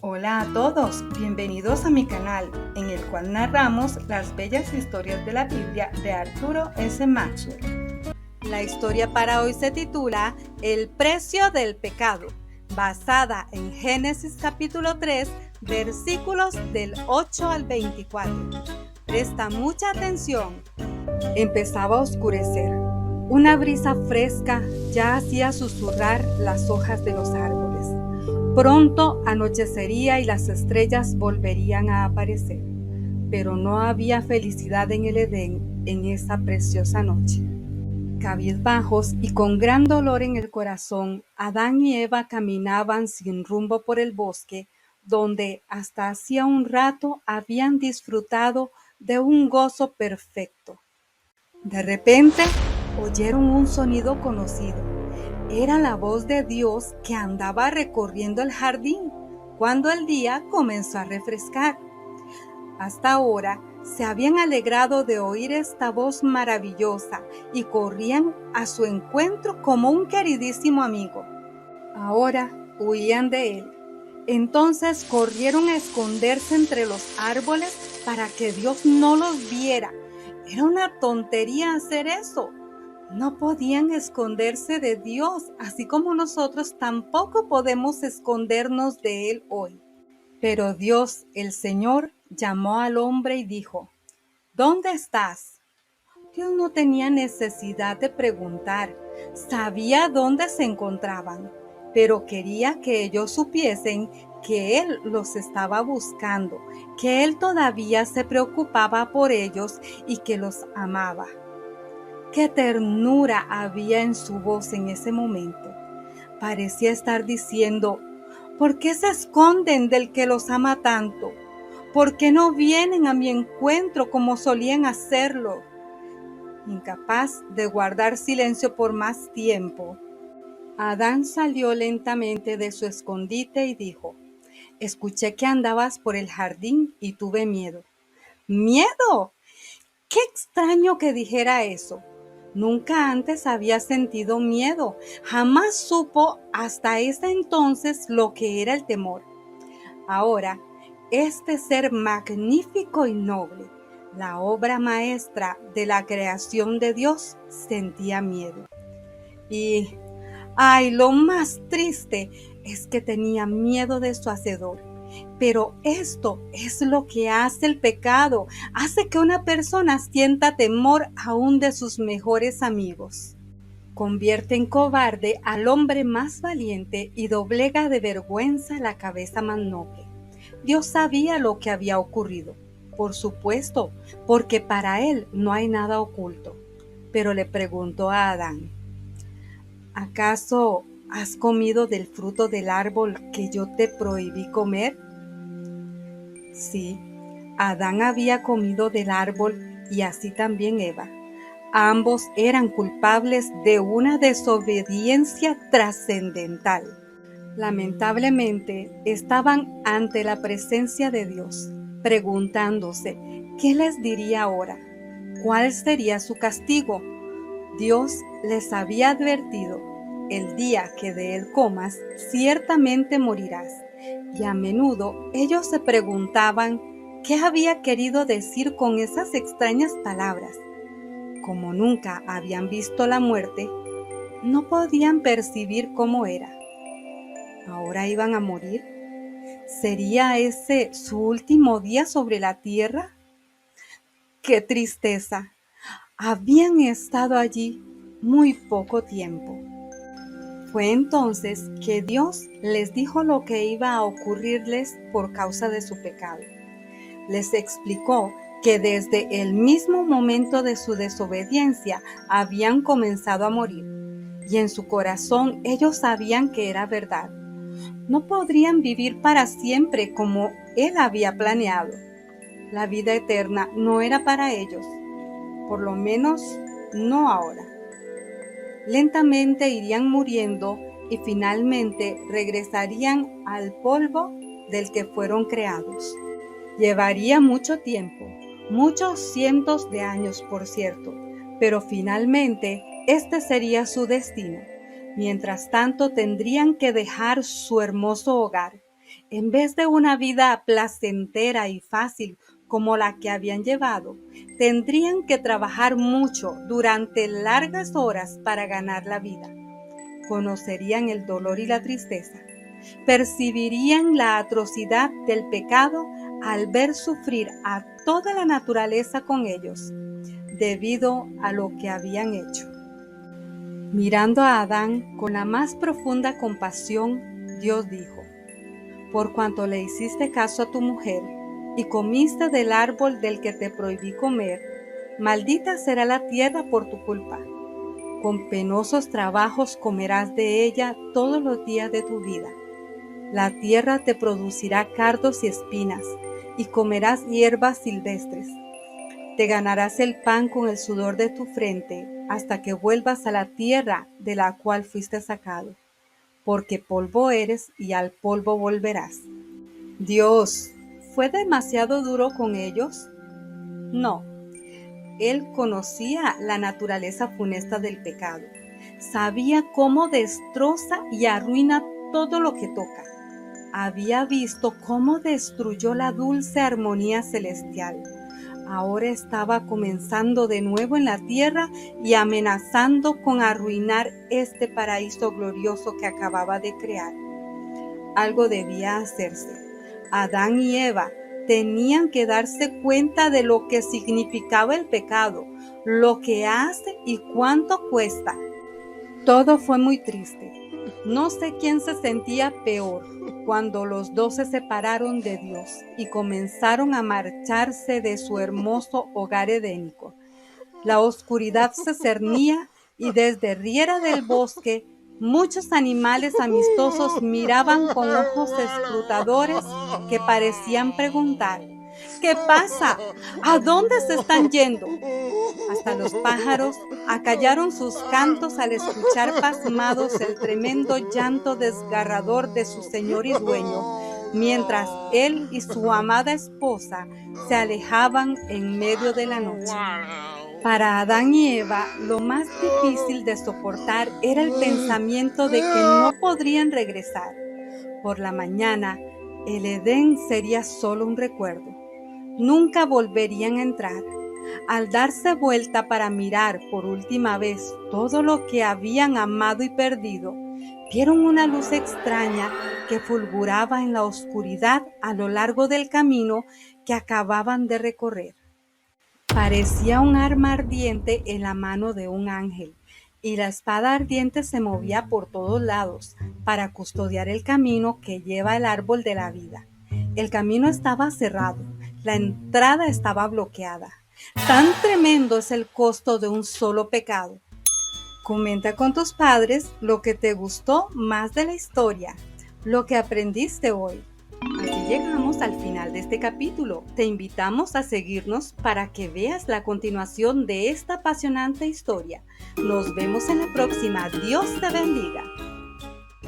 Hola a todos, bienvenidos a mi canal, en el cual narramos las bellas historias de la Biblia de Arturo S. Maxwell. La historia para hoy se titula El precio del pecado, basada en Génesis capítulo 3, versículos del 8 al 24. Presta mucha atención. Empezaba a oscurecer. Una brisa fresca ya hacía susurrar las hojas de los árboles. Pronto anochecería y las estrellas volverían a aparecer, pero no había felicidad en el Edén en esa preciosa noche. Cabizbajos y con gran dolor en el corazón, Adán y Eva caminaban sin rumbo por el bosque, donde hasta hacía un rato habían disfrutado de un gozo perfecto. De repente, oyeron un sonido conocido. Era la voz de Dios que andaba recorriendo el jardín cuando el día comenzó a refrescar. Hasta ahora se habían alegrado de oír esta voz maravillosa y corrían a su encuentro como un queridísimo amigo. Ahora huían de él. Entonces corrieron a esconderse entre los árboles para que Dios no los viera. Era una tontería hacer eso. No podían esconderse de Dios, así como nosotros tampoco podemos escondernos de Él hoy. Pero Dios, el Señor, llamó al hombre y dijo: ¿Dónde estás? Dios no tenía necesidad de preguntar, sabía dónde se encontraban, pero quería que ellos supiesen que Él los estaba buscando, que Él todavía se preocupaba por ellos y que los amaba. Qué ternura había en su voz en ese momento. Parecía estar diciendo: ¿por qué se esconden del que los ama tanto? ¿Por qué no vienen a mi encuentro como solían hacerlo? Incapaz de guardar silencio por más tiempo, Adán salió lentamente de su escondite y dijo: escuché que andabas por el jardín y tuve miedo. ¿Miedo? Qué extraño que dijera eso. Nunca antes había sentido miedo, jamás supo hasta ese entonces lo que era el temor. Ahora, este ser magnífico y noble, la obra maestra de la creación de Dios, sentía miedo. Y, lo más triste es que tenía miedo de su hacedor. Pero esto es lo que hace el pecado, hace que una persona sienta temor aún de sus mejores amigos. Convierte en cobarde al hombre más valiente y doblega de vergüenza la cabeza más noble. Dios sabía lo que había ocurrido, por supuesto, porque para Él no hay nada oculto. Pero le preguntó a Adán: ¿acaso has comido del fruto del árbol que yo te prohibí comer? Sí, Adán había comido del árbol y así también Eva. Ambos eran culpables de una desobediencia trascendental. Lamentablemente, estaban ante la presencia de Dios, preguntándose qué les diría ahora, cuál sería su castigo. Dios les había advertido: el día que de él comas, ciertamente morirás. Y a menudo ellos se preguntaban qué había querido decir con esas extrañas palabras. Como nunca habían visto la muerte, no podían percibir cómo era. ¿Ahora iban a morir? ¿Sería ese su último día sobre la tierra? ¡Qué tristeza! Habían estado allí muy poco tiempo. Fue entonces que Dios les dijo lo que iba a ocurrirles por causa de su pecado. Les explicó que desde el mismo momento de su desobediencia habían comenzado a morir, y en su corazón ellos sabían que era verdad. No podrían vivir para siempre como Él había planeado. La vida eterna no era para ellos, por lo menos no ahora. Lentamente irían muriendo y finalmente regresarían al polvo del que fueron creados. Llevaría mucho tiempo, muchos cientos de años, por cierto, pero finalmente este sería su destino. Mientras tanto, tendrían que dejar su hermoso hogar, En vez de una vida placentera y fácil como la que habían llevado, tendrían que trabajar mucho durante largas horas para ganar la vida. Conocerían el dolor y la tristeza. Percibirían la atrocidad del pecado al ver sufrir a toda la naturaleza con ellos, debido a lo que habían hecho. Mirando a Adán con la más profunda compasión, Dios dijo: por cuanto le hiciste caso a tu mujer y comiste del árbol del que te prohibí comer, maldita será la tierra por tu culpa. Con penosos trabajos comerás de ella todos los días de tu vida. La tierra te producirá cardos y espinas, y comerás hierbas silvestres. Te ganarás el pan con el sudor de tu frente, hasta que vuelvas a la tierra de la cual fuiste sacado, porque polvo eres y al polvo volverás. Dios, ¿fue demasiado duro con ellos? No. Él conocía la naturaleza funesta del pecado. Sabía cómo destroza y arruina todo lo que toca. Había visto cómo destruyó la dulce armonía celestial. Ahora estaba comenzando de nuevo en la tierra y amenazando con arruinar este paraíso glorioso que acababa de crear. Algo debía hacerse. Adán y Eva tenían que darse cuenta de lo que significaba el pecado, lo que hace y cuánto cuesta. Todo fue muy triste. No sé quién se sentía peor cuando los dos se separaron de Dios y comenzaron a marcharse de su hermoso hogar edénico. La oscuridad se cernía y desde riera del bosque muchos animales amistosos miraban con ojos escrutadores que parecían preguntar: ¿qué pasa? ¿A dónde se están yendo? Hasta los pájaros acallaron sus cantos al escuchar pasmados el tremendo llanto desgarrador de su señor y dueño, mientras él y su amada esposa se alejaban en medio de la noche. Para Adán y Eva, lo más difícil de soportar era el pensamiento de que no podrían regresar. Por la mañana, el Edén sería solo un recuerdo. Nunca volverían a entrar. Al darse vuelta para mirar por última vez todo lo que habían amado y perdido, vieron una luz extraña que fulguraba en la oscuridad a lo largo del camino que acababan de recorrer. Parecía un arma ardiente en la mano de un ángel, y la espada ardiente se movía por todos lados para custodiar el camino que lleva al árbol de la vida. El camino estaba cerrado, la entrada estaba bloqueada. Tan tremendo es el costo de un solo pecado. Comenta con tus padres lo que te gustó más de la historia, lo que aprendiste hoy. Así llegamos al final de este capítulo. Te invitamos a seguirnos para que veas la continuación de esta apasionante historia. Nos vemos en la próxima. Dios te bendiga.